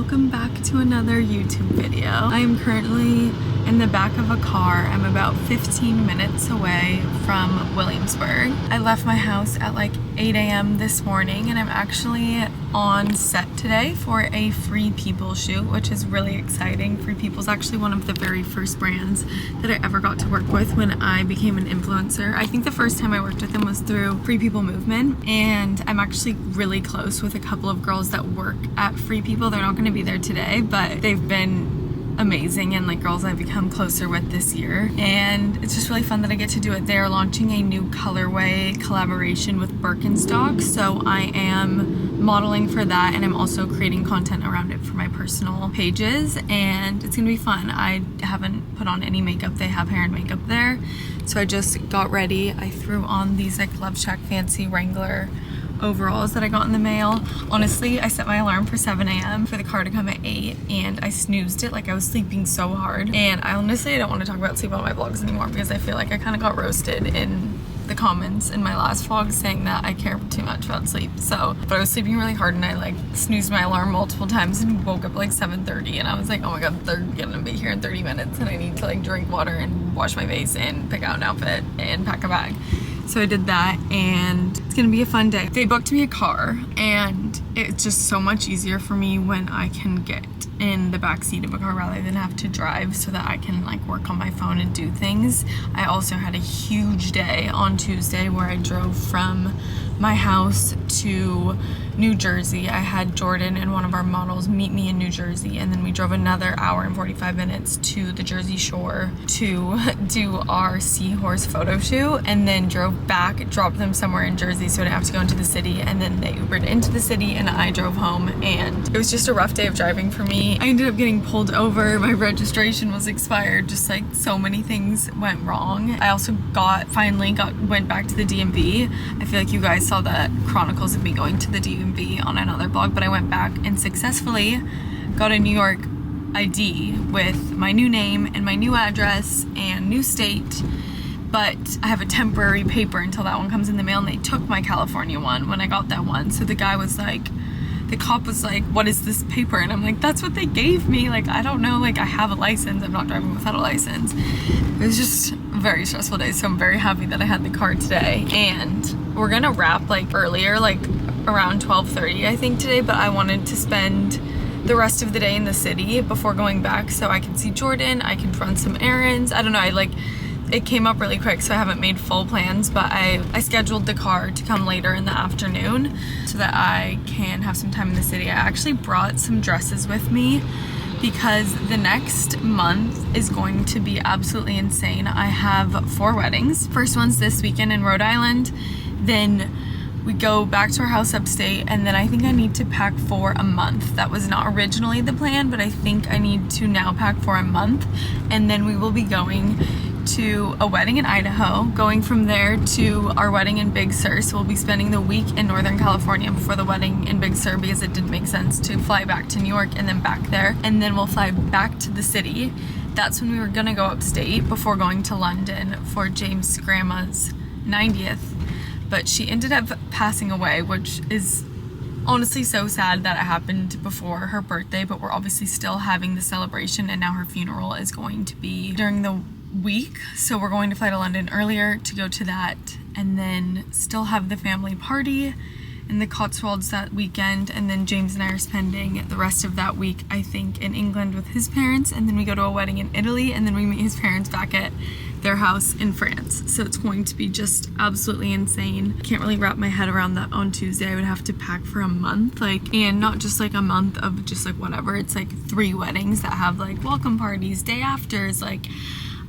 welcome back to another YouTube video. I am currently in the back of a car. I'm about 15 minutes away from Williamsburg. I left my house at like 8 a.m. this morning and I'm actually on set today for a Free People shoot, which is really exciting. Free People is actually one of the very first brands that I ever got to work with when I became an influencer. I think the first time I worked with them was through Free People Movement, and I'm actually really close with a couple of girls that work at Free People. They're not going to be there today, but they've been amazing and like girls I've become closer with this year, and it's just really fun that I get to do it. They're launching a new colorway collaboration with Birkenstock, so I am modeling for that and I'm also creating content around it for my personal pages, and it's gonna be fun. I haven't put on any makeup. They have hair and makeup there, so I just got ready. I threw on these like Love Shack fancy Wrangler overalls that I got in the mail. Honestly, I set my alarm for 7 a.m. for the car to come at 8 and I snoozed it. Like, I was sleeping so hard, and I honestly don't want to talk about sleep on my vlogs anymore because I feel like I kind of got roasted in the comments in my last vlog saying that I care too much about sleep. So, but I was sleeping really hard and I like snoozed my alarm multiple times and woke up like 7:30, and I was like, oh my god, they're gonna be here in 30 minutes and I need to like drink water and wash my face and pick out an outfit and pack a bag. So I did that, and it's gonna be a fun day. They booked me a car, and it's just so much easier for me when I can get in the back seat of a car rather than have to drive, so that I can like work on my phone and do things. I also had a huge day on Tuesday where I drove from my house to New Jersey. I had Jordan and one of our models meet me in New Jersey, and then we drove another hour and 45 minutes to the Jersey Shore to do our seahorse photo shoot, and then drove back, dropped them somewhere in Jersey so I didn't have to go into the city, and then they Ubered into the city and I drove home, and it was just a rough day of driving for me. I ended up getting pulled over, my registration was expired, just like so many things went wrong. I also went back to the DMV. I feel like you guys saw the chronicles of me going to the DMV on another blog, but I went back and successfully got a New York ID with my new name and my new address and new state, but I have a temporary paper until that one comes in the mail, and they took my California one when I got that one. So the cop was like, what is this paper? And I'm like, that's what they gave me. Like, I don't know, like I have a license, I'm not driving without a license. It was just a very stressful day, so I'm very happy that I had the car today. And we're gonna wrap like earlier, like around 12:30 I think today, but I wanted to spend the rest of the day in the city before going back so I can see Jordan, I can run some errands. I don't know, it came up really quick, so I haven't made full plans, but I scheduled the car to come later in the afternoon so that I can have some time in the city. I actually brought some dresses with me because the next month is going to be absolutely insane. I have 4 weddings. First one's this weekend in Rhode Island, then we go back to our house upstate, and then I think I need to pack for a month. That was not originally the plan, but I think I need to now pack for a month, and then we will be going to a wedding in Idaho, going from there to our wedding in Big Sur. So we'll be spending the week in Northern California before the wedding in Big Sur because it didn't make sense to fly back to New York and then back there, and then we'll fly back to the city. That's when we were gonna go upstate before going to London for James' grandma's 90th, but she ended up passing away, which is honestly so sad that it happened before her birthday, but we're obviously still having the celebration, and now her funeral is going to be during the week, so we're going to fly to London earlier to go to that, and then still have the family party in the Cotswolds that weekend, and then James and I are spending the rest of that week, I think, in England with his parents, and then we go to a wedding in Italy, and then we meet his parents back at their house in France. So it's going to be just absolutely insane. I can't really wrap my head around that on Tuesday. I would have to pack for a month, and not just like a month of just like whatever. It's like 3 weddings that have like welcome parties, day afters, like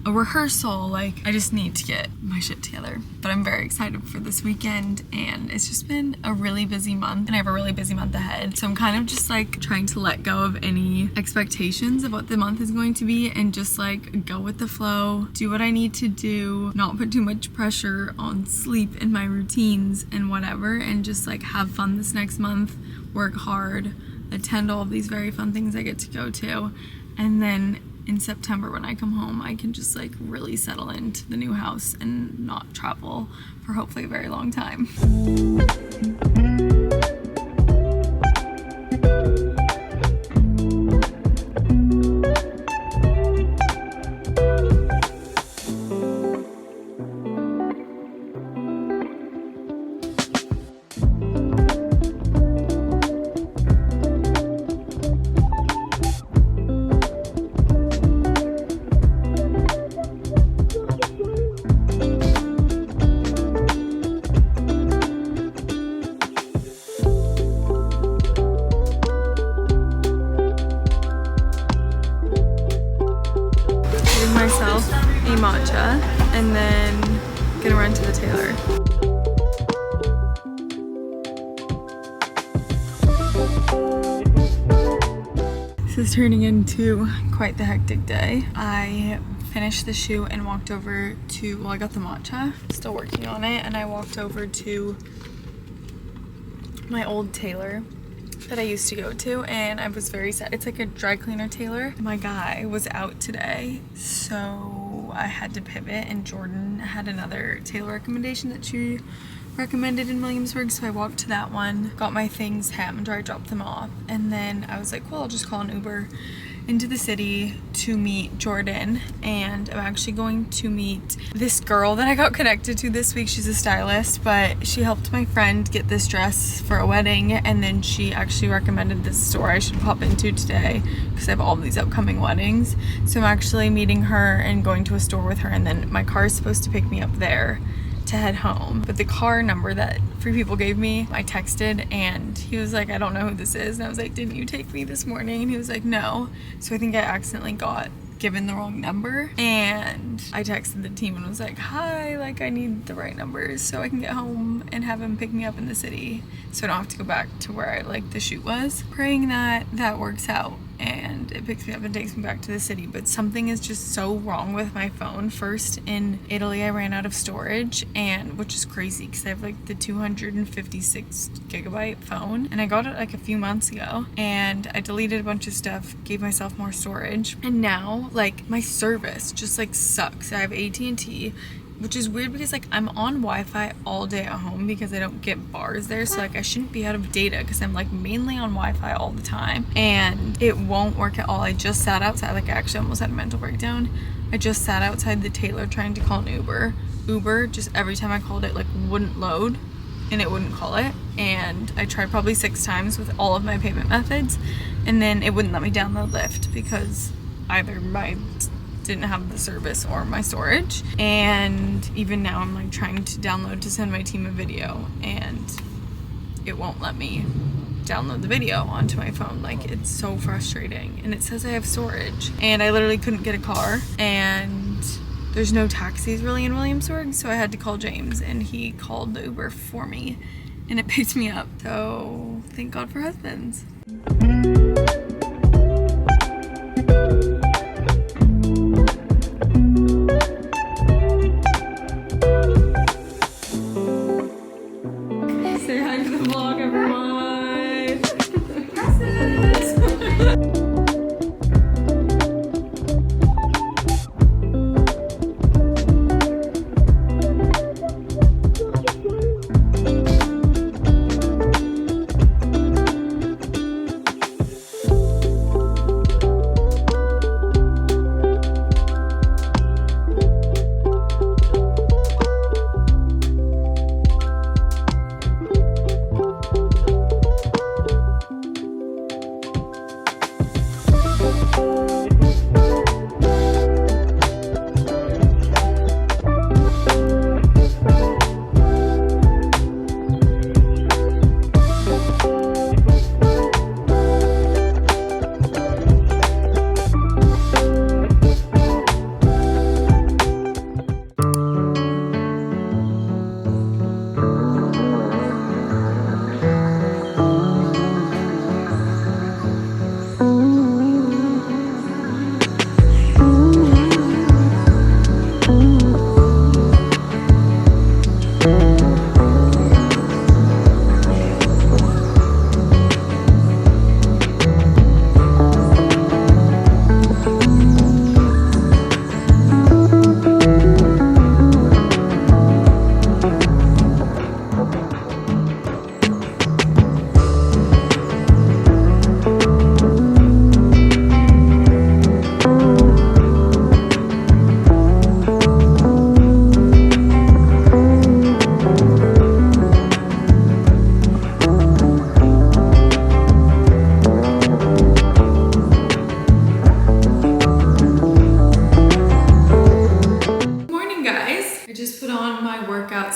a rehearsal. I just need to get my shit together, but I'm very excited for this weekend, and it's just been a really busy month, and I have a really busy month ahead, so I'm kind of just like trying to let go of any expectations of what the month is going to be and just like go with the flow, do what I need to do, not put too much pressure on sleep and my routines and whatever, and just like have fun this next month, work hard, attend all of these very fun things I get to go to, and then in September when I come home, I can just like really settle into the new house and not travel for hopefully a very long time. making myself a matcha and then gonna run to the tailor. This is turning into quite the hectic day. I finished the shoot and walked over to, well, I got the matcha, still working on it, and I walked over to my old tailor that I used to go to, and I was very sad. It's like a dry cleaner tailor. My guy was out today, so I had to pivot, and Jordan had another tailor recommendation that she recommended in Williamsburg, so I walked to that one, got my things hemmed, or I dropped them off, and then I was like, well, I'll just call an Uber into the city to meet Jordan. And I'm actually going to meet this girl that I got connected to this week. She's a stylist, but she helped my friend get this dress for a wedding, and then she actually recommended this store I should pop into today because I have all these upcoming weddings. So I'm actually meeting her and going to a store with her, and then my car is supposed to pick me up there to head home. But the car number that Free People gave me, I texted, and he was like, I don't know who this is. And I was like, didn't you take me this morning? And he was like, no. So I think I accidentally got given the wrong number, and I texted the team and was like, hi, like I need the right numbers so I can get home and have him pick me up in the city so I don't have to go back to where the shoot was. Praying that that works out and it picks me up and takes me back to the city. But something is just so wrong with my phone. First, in Italy, I ran out of storage, and which is crazy because I have the 256 gigabyte phone, and I got it a few months ago, and I deleted a bunch of stuff, gave myself more storage, and now my service just sucks. I have AT&T, which is weird because I'm on Wi-Fi all day at home because I don't get bars there, so I shouldn't be out of data because I'm mainly on Wi-Fi all the time, and it won't work at all. I just sat outside, I actually almost had a mental breakdown. I just sat outside the tailor trying to call an Uber just every time I called it wouldn't load and it wouldn't call it, and I tried probably 6 times with all of my payment methods, and then it wouldn't let me download Lyft because either my didn't have the service or my storage. And even now I'm trying to download to send my team a video, and it won't let me download the video onto my phone. It's so frustrating, and it says I have storage, and I literally couldn't get a car, and there's no taxis really in Williamsburg, so I had to call James, and he called the Uber for me and it picked me up. So thank God for husbands.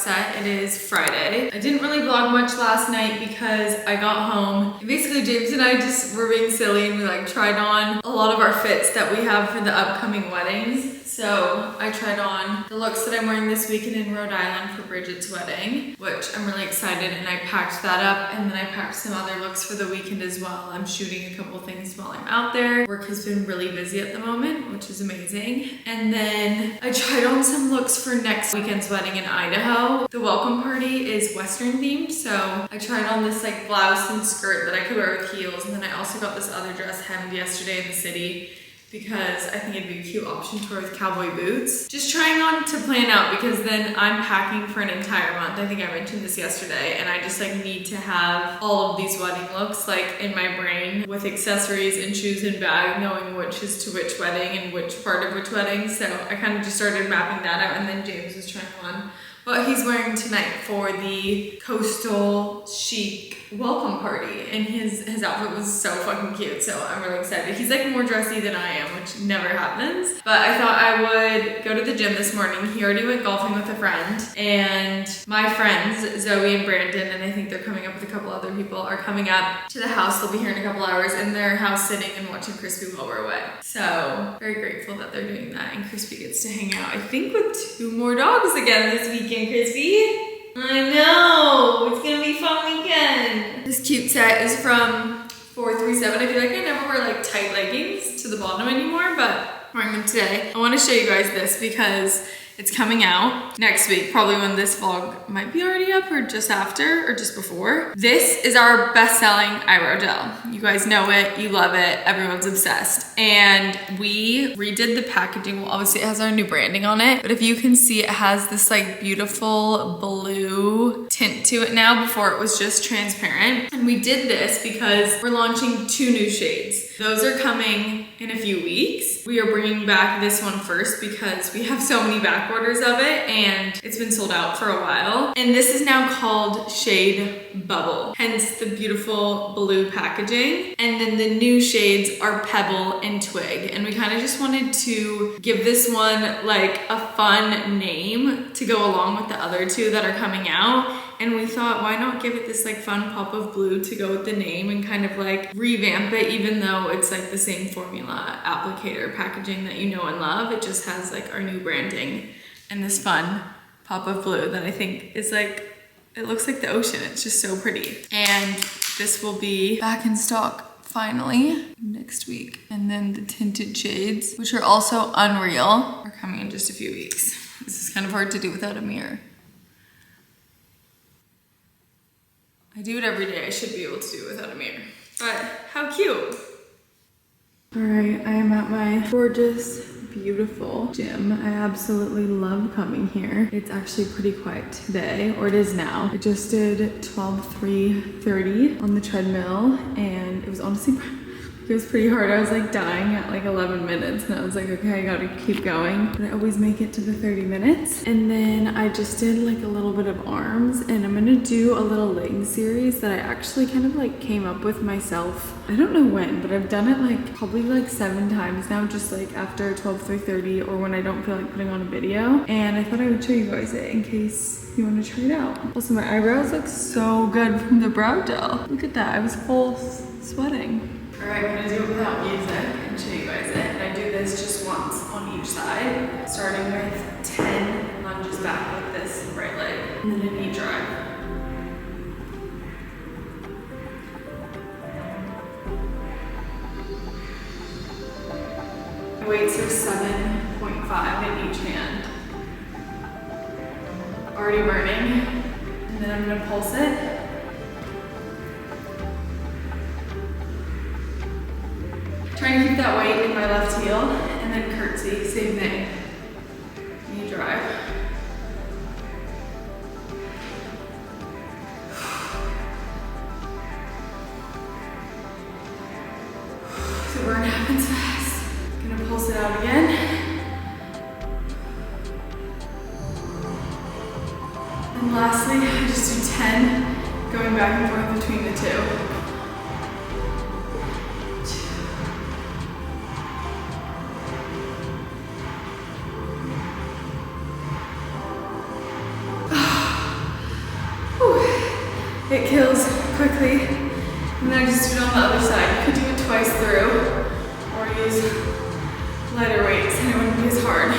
It is Friday. I didn't really vlog much last night because I got home. Basically, James and I just were being silly and we tried on all lot of our fits that we have for the upcoming weddings. So I tried on the looks that I'm wearing this weekend in Rhode Island for Bridget's wedding, which I'm really excited, and I packed that up, and then I packed some other looks for the weekend as well. I'm shooting a couple things while I'm out there. Work has been really busy at the moment, which is amazing. And then I tried on some looks for next weekend's wedding in Idaho. The welcome party is Western themed, so I tried on this like blouse and skirt that I could wear with heels, and then I also got this other dress hemmed yesterday in the city because I think it'd be a cute option to wear with cowboy boots. Just trying on to plan out, because then I'm packing for an entire month. I think I mentioned this yesterday, and I just like need to have all of these wedding looks like in my brain with accessories and shoes and bag, knowing which is to which wedding and which part of which wedding. So I kind of just started mapping that out, and then James was trying on what he's wearing tonight for the coastal chic welcome party, and his outfit was so fucking cute, so I'm really excited. He's like more dressy than I am, which never happens, but I thought I would go to the gym this morning. He already went golfing with a friend, and my friends Zoe and Brandon, and I think they're coming up with a couple other people, are coming up to the house. They'll be here in a couple hours, in their house sitting and watching Crispy while we're away. So very grateful that they're doing that, and Crispy gets to hang out, I think, with 2 more dogs again this weekend. Crispy, I know, it's gonna be a fun weekend. This cute set is from 437. I feel like I never wear like tight leggings to the bottom anymore, but I'm wearing them today. I want to show you guys this because it's coming out next week, probably when this vlog might be already up, or just after, or just before. This is our best-selling eyebrow gel. You guys know it, you love it, everyone's obsessed. And we redid the packaging. Well, obviously it has our new branding on it, but if you can see, it has this like beautiful blue tint to it now. Before it was just transparent. And we did this because we're launching 2 new shades. Those are coming in a few weeks. We are bringing back this one first because we have so many back orders of it, and it's been sold out for a while. And this is now called Shade Bubble, hence the beautiful blue packaging. And then the new shades are Pebble and Twig. And we kind of just wanted to give this one like a fun name to go along with the other 2 that are coming out. And we thought, why not give it this like fun pop of blue to go with the name and kind of like revamp it, even though it's like the same formula, applicator, packaging that you know and love. It just has like our new branding and this fun pop of blue that I think is like, it looks like the ocean. It's just so pretty. And this will be back in stock finally next week. And then the tinted shades, which are also unreal, are coming in just a few weeks. This is kind of hard to do without a mirror. I do it every day. I should be able to do it without a mirror. But how cute. All right, I am at my gorgeous, beautiful gym. I absolutely love coming here. It's actually pretty quiet today, or it is now. I just did 12:30 on the treadmill, and it was honestly, it was pretty hard. I was like dying at like 11 minutes, and I was like, okay, I gotta keep going. But I always make it to the 30 minutes. And then I just did like a little bit of arms, and I'm gonna do a little leg series that I actually kind of like came up with myself. I don't know when, but I've done it like probably like 7 times now, just like after 12:30 or when I don't feel like putting on a video. And I thought I would show you guys it in case you want to try it out. Also, my eyebrows look so good from the brow gel. Look at that, I was full sweating. All right, I'm gonna do it without music and show you guys it. And I do this just once on each side, starting with 10 lunges back with this right leg, and then a knee drive. My weights are 7.5 in each hand. Already burning. And then I'm gonna pulse it. Trying to keep that weight in my left heel, and then curtsy, same thing. Knee drive. The burn happens fast. Gonna pulse it out again. And lastly, I just do 10, going back and forth between the 2. It kills quickly, and then I just do it on the other side. You could do it twice through, or you use lighter weights and it wouldn't be as hard.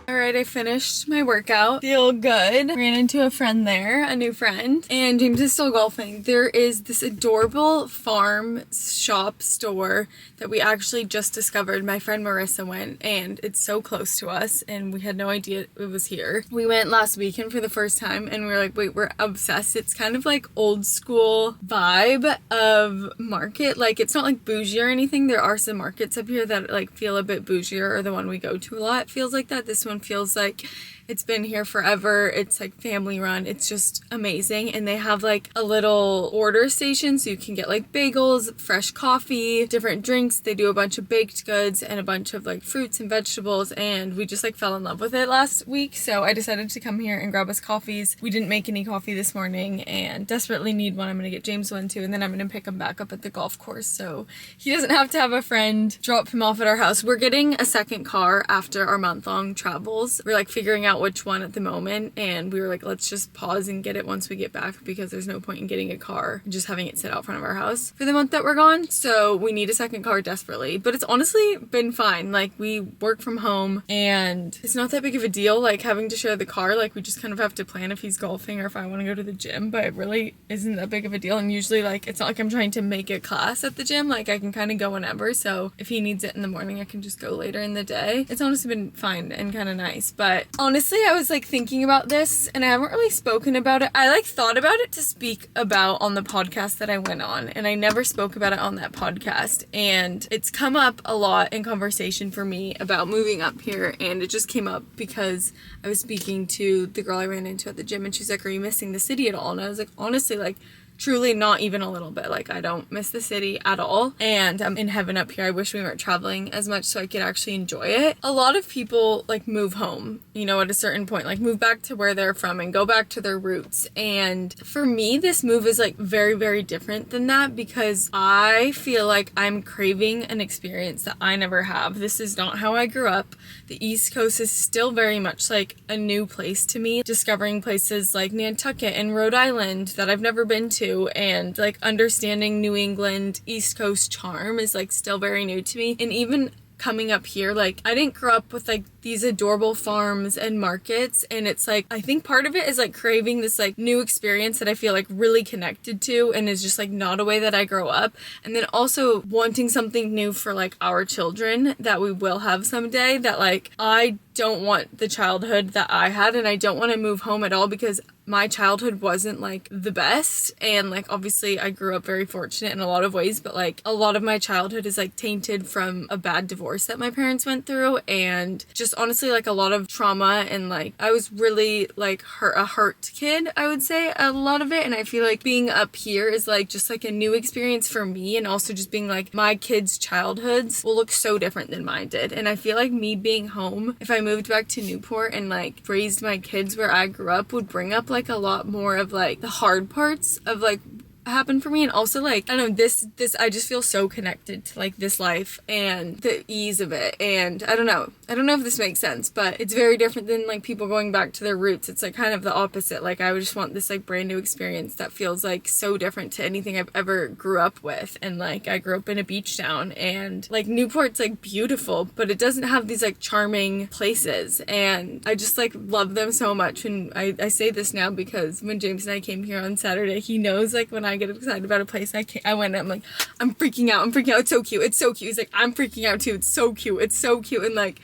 Alright, I finished my workout. Feel good. Ran into a friend there, a new friend, and James is still golfing. There is this adorable farm shop store that we actually just discovered. My friend Marissa went, and it's so close to us, and we had no idea it was here. We went last weekend for the first time, and we were like, wait, we're obsessed. It's kind of like old school vibe of market. Like, it's not like bougie or anything. There are some markets up here that like feel a bit bougier, or the one we go to a lot feels like that. This one feels like it's been here forever. It's like family run. It's just amazing. And they have like a little order station so you can get like bagels, fresh coffee, different drinks. They do a bunch of baked goods and a bunch of like fruits and vegetables, and we just like fell in love with it last week. So I decided to come here and grab us coffees. We didn't make any coffee this morning and desperately need one. I'm gonna get James one too, and then I'm gonna pick him back up at the golf course so he doesn't have to have a friend drop him off at our house. We're getting a second car after our month-long travels. We're like figuring out which one at the moment, and we were like, let's just pause and get it once we get back, because there's no point in getting a car and just having it sit out front of our house for the month that we're gone. So we need a second car desperately, but it's honestly been fine. Like, we work from home and it's not that big of a deal, like having to share the car. Like, we just kind of have to plan if he's golfing or if I want to go to the gym, but it really isn't that big of a deal. And usually, like, it's not like I'm trying to make a class at the gym. Like, I can kind of go whenever, so if he needs it in the morning, I can just go later in the day. It's honestly been fine and kind of nice. But honestly, I was like thinking about this and I haven't really spoken about it. I like thought about it to speak about on the podcast that I went on, and I never spoke about it on that podcast, and it's come up a lot in conversation for me about moving up here. And it just came up because I was speaking to the girl I ran into at the gym, and she's like, are you missing the city at all? And I was like, honestly, like, truly not even a little bit. Like, I don't miss the city at all, and I'm in heaven up here. I wish we weren't traveling as much so I could actually enjoy it. A lot of people like move home, you know, at a certain point, like move back to where they're from and go back to their roots. And for me, this move is like very, very different than that, because I feel like I'm craving an experience that I never have. This is not how I grew up. The East Coast is still very much like a new place to me. Discovering places like Nantucket and Rhode Island that I've never been to, and like understanding New England East Coast charm is like still very new to me. And even coming up here, like, I didn't grow up with like these adorable farms and markets, and it's like, I think part of it is like craving this like new experience that I feel like really connected to and is just like not a way that I grow up. And then also wanting something new for like our children that we will have someday, that like I don't want the childhood that I had, and I don't want to move home at all, because my childhood wasn't like the best. And like, obviously I grew up very fortunate in a lot of ways, but like a lot of my childhood is like tainted from a bad divorce that my parents went through, and just honestly like a lot of trauma. And like, I was really like a hurt kid, I would say, a lot of it. And I feel like being up here is like just like a new experience for me, and also just being like, my kids' childhoods will look so different than mine did. And I feel like me being home, if I moved back to Newport and like raised my kids where I grew up, would bring up like a lot more of like the hard parts of like happened for me. And also like, I don't know, this I just feel so connected to like this life and the ease of it. And I don't know if this makes sense, but it's very different than like people going back to their roots. It's like kind of the opposite. Like, I would just want this like brand new experience that feels like so different to anything I've ever grew up with. And like, I grew up in a beach town, and like Newport's like beautiful, but it doesn't have these like charming places, and I just like love them so much. And I say this now because when James and I came here on Saturday, he knows like when I get excited about a place, I went and I'm like, I'm freaking out, it's so cute, he's like, I'm freaking out too, it's so cute, and like,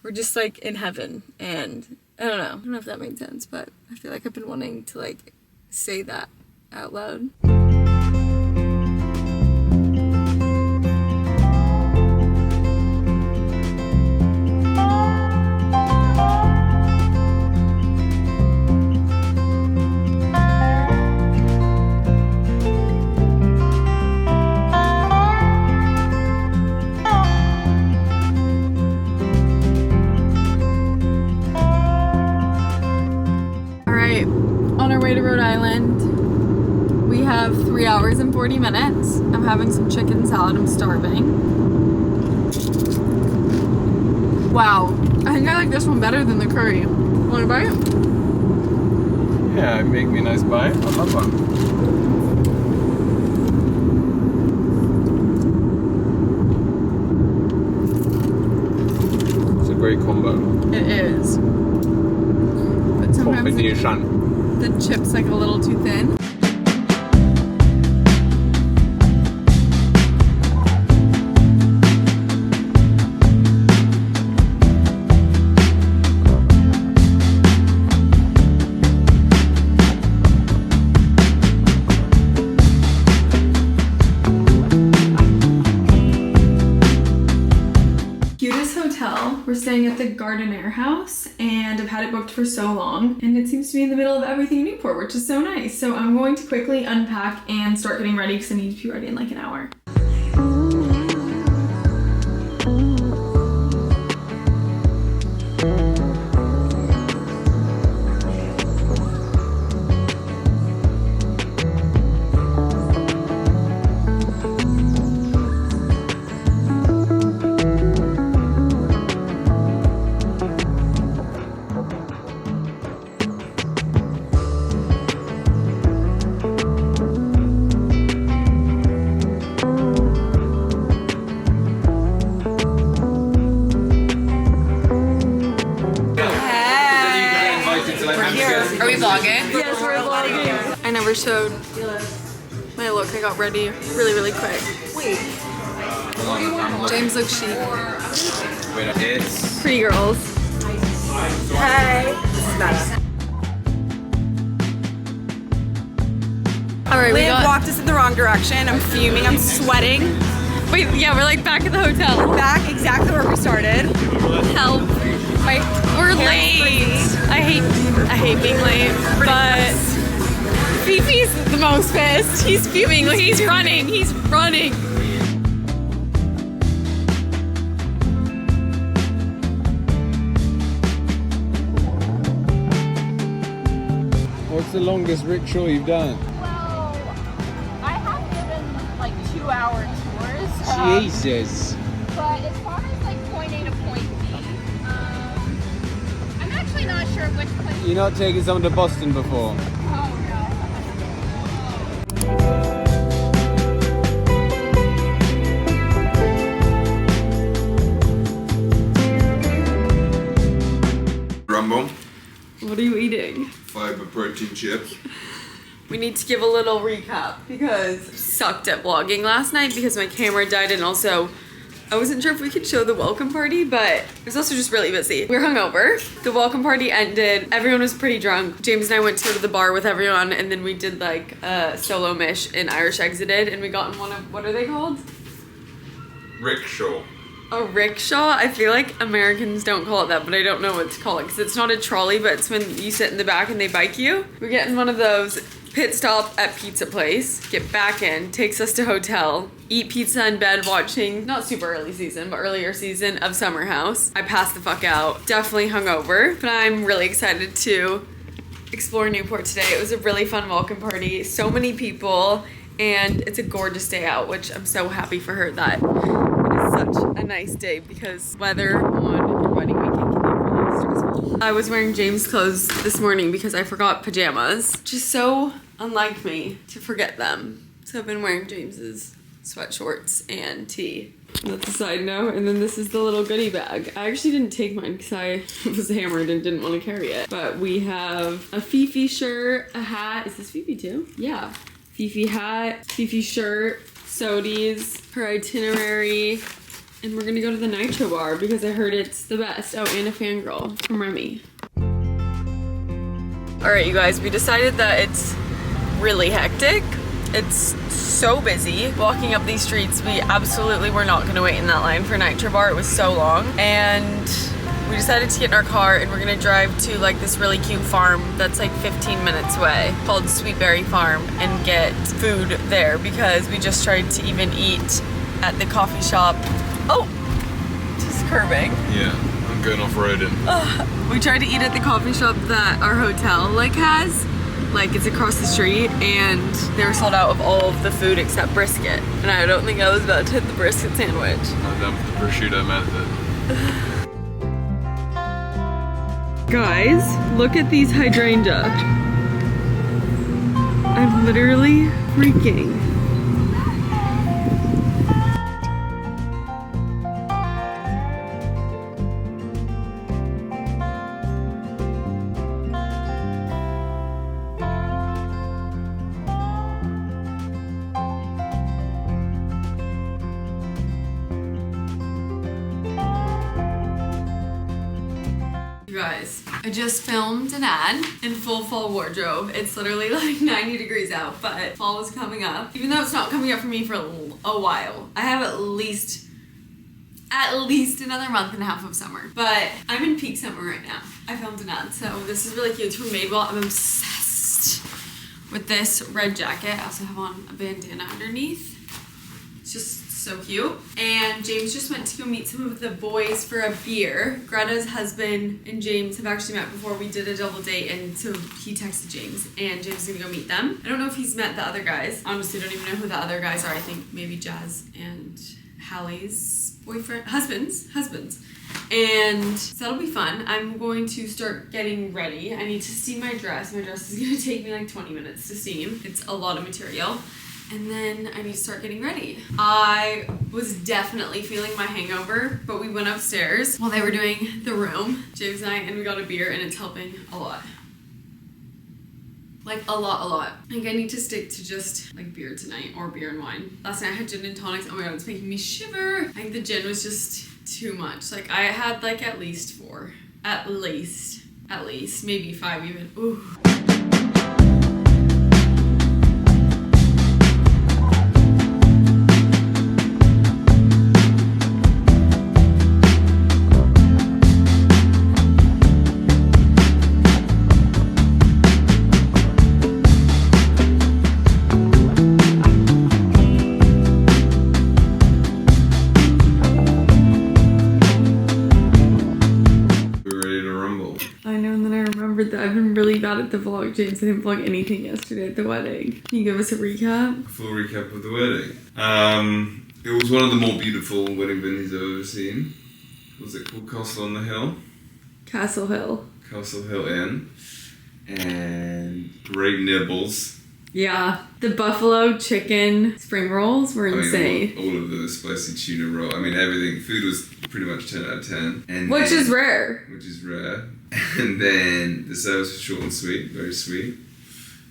we're just like in heaven. And I don't know if that made sense, but I feel like I've been wanting to like say that out loud. On our way to Rhode Island, we have 3 hours and 40 minutes. I'm having some chicken salad. I'm starving. Wow, I think I like this one better than the curry. Want a bite? Yeah, make me a nice bite. I love one. great combo. It is. But sometimes Combination. the chip's like a little too thin. We're staying at the Gardenier House and I've had it booked for so long and it seems to be in the middle of everything in Newport, which is so nice. So I'm going to quickly unpack and start getting ready because I need to be ready in like an hour. Are we vlogging? Yes, we're vlogging. I never showed my look. I got ready really quick. Wait. James looks chic. It's Pretty girls. Hey. Alright, we Liv walked us in the wrong direction. I'm fuming. I'm sweating. Wait, yeah, we're like back at the hotel. Back exactly where we started. Help. We're late. I hate being late, but Fifi's the most pissed. He's fuming. He's running. He's running. What's the longest rickshaw you've done? Well, I have given like 2-hour tours. Jesus. But as far as like point A to point B, I'm actually not sure which place. You're not taking someone to Boston before? Oh Rumble, What are you eating? fiber protein chips. We need to give a little recap because I sucked at vlogging last night because my camera died and also I wasn't sure if we could show the welcome party, but it was also just really busy. We were hungover. The welcome party ended. Everyone was pretty drunk. James and I went to go to the bar with everyone and then we did like a solo mish in Irish Exited and we got in one of, what are they called? Rickshaw. A rickshaw? I feel like Americans don't call it that, but I don't know what to call it because it's not a trolley, but it's when you sit in the back and they bike you. We're getting one of those. Pit stop at pizza place, get back in, takes us to hotel, eat pizza in bed watching, not super early season, but earlier season of Summer House. I passed the fuck out. Definitely hungover, but I'm really excited to explore Newport today. It was a really fun welcome party. So many people, and it's a gorgeous day out, which I'm so happy for her that it is such a nice day because weather on your wedding weekend can be really stressful. I was wearing James' clothes this morning because I forgot pajamas. Just so unlike me to forget them. So I've been wearing James's sweat shorts and tee. That's a side note. And then this is the little goodie bag. I actually didn't take mine because I was hammered and didn't want to carry it. But we have a Fifi shirt, a hat. Is this Fifi too? Yeah. Fifi hat, Fifi shirt, Sodies, her itinerary, and we're gonna go to the Nitro Bar because I heard it's the best. Oh, and a fangirl from Remy. All right, you guys, we decided that it's really hectic. It's so busy. Walking up these streets, we absolutely were not gonna wait in that line for Nitro Bar. It was so long. And we decided to get in our car and we're gonna drive to like this really cute farm that's like 15 minutes away called Sweetberry Farm and get food there because we just tried to even eat at the coffee shop. Oh, just curbing. Yeah, I'm going off-roading. We tried to eat at the coffee shop that our hotel like has. Like it's across the street and they were sold out of all of the food except brisket. And I don't think I was about to hit the brisket sandwich. I'm done for the prosciutto method. Guys, look at these hydrangea. I'm literally freaking. You guys, I just filmed an ad in full fall wardrobe. It's literally like 90 degrees out, but fall is coming up. Even though it's not coming up for me for a while. I have at least another month and a half of summer, but I'm in peak summer right now. I filmed an ad, so this is really cute. It's from Madewell. I'm obsessed with this red jacket. I also have on a bandana underneath. It's just so cute. And James just went to go meet some of the boys for a beer. Greta's husband and James have actually met before. We did a double date, and so he texted James, and James is gonna go meet them. I don't know if he's met the other guys. Honestly, don't even know who the other guys are. I think maybe Jazz and Hallie's husbands. And so that'll be fun. I'm going to start getting ready. I need to steam my dress. My dress is gonna take me like 20 minutes to steam. It's a lot of material. And then I need to start getting ready. I was definitely feeling my hangover, but we went upstairs while they were doing the room, James and I, and we got a beer, and it's helping a lot. Like a lot. I think I need to stick to just like beer tonight, or beer and wine. Last night I had gin and tonics. Oh my god, it's making me shiver. I think the gin was just too much. Like I had like at least 4. At least. Maybe 5 even. Ooh. That I've been really bad at the vlog, James. I didn't vlog anything yesterday at the wedding. Can you give us a recap? Full recap of the wedding. It was one of the more beautiful wedding venues I've ever seen. What was it called? Castle on the Hill? Castle Hill Inn. And great nibbles. Yeah, the buffalo chicken spring rolls were insane. All of the spicy tuna roll. I mean, everything. Food was pretty much 10 out of 10. And which is rare. And then the service was short and sweet, very sweet,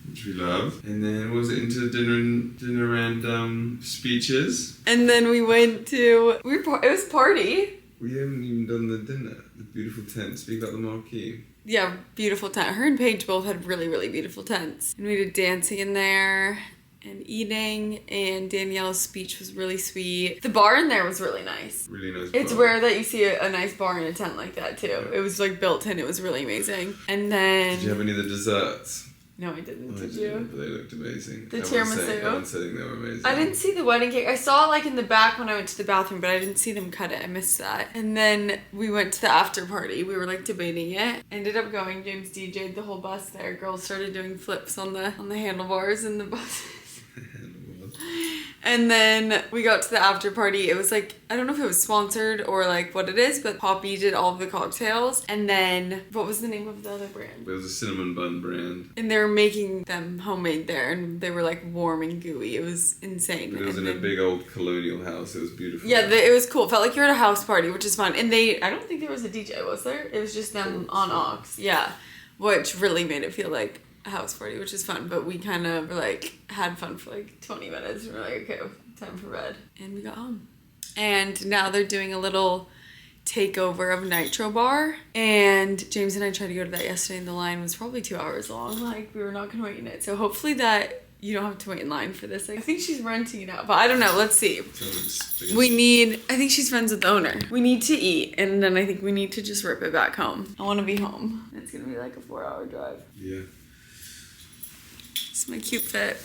which we love. And then was it into dinner and speeches. And then we went to it was party. We haven't even done the dinner. The beautiful tent. Speak about the marquee. Yeah, beautiful tent. Her and Paige both had really, really beautiful tents. And we did dancing in there and eating, and Danielle's speech was really sweet. The bar in there was really nice. Really nice. It's rare that you see a nice bar in a tent like that too. Yeah. It was like built in. It was really amazing. And then... Did you have any of the desserts? No, I didn't. Did you? you? But they looked amazing. The tiramisu? Everyone's saying they were amazing. I didn't see the wedding cake. I saw it like in the back when I went to the bathroom, but I didn't see them cut it. I missed that. And then we went to the after party. We were like debating it. Ended up going. James DJ'd the whole bus there. Girls started doing flips on the handlebars in the buses. And then we got to the after party. It was like, I don't know if it was sponsored or like what it is, but Poppy did all of the cocktails. And then, what was the name of the other brand? It was a cinnamon bun brand. And they were making them homemade there, and they were like warm and gooey. It was insane. But it was in a big old colonial house. It was beautiful. Yeah, it was cool. It felt like you were at a house party, which is fun. And I don't think there was a DJ, was there? It was just them on aux. Yeah, which really made it feel like a house party, which is fun. But we kind of like had fun for like 20 minutes. And we're like, okay, time for bed. And we got home. And now they're doing a little takeover of Nitro Bar. And James and I tried to go to that yesterday, and the line was probably 2 hours long. Like, we were not going to wait in it. So hopefully that you don't have to wait in line for this. I think she's renting it out, but I don't know. Let's see. I think she's friends with the owner. We need to eat, and then I think we need to just rip it back home. I want to be home. It's going to be like a 4-hour drive. Yeah. It's my cute fit.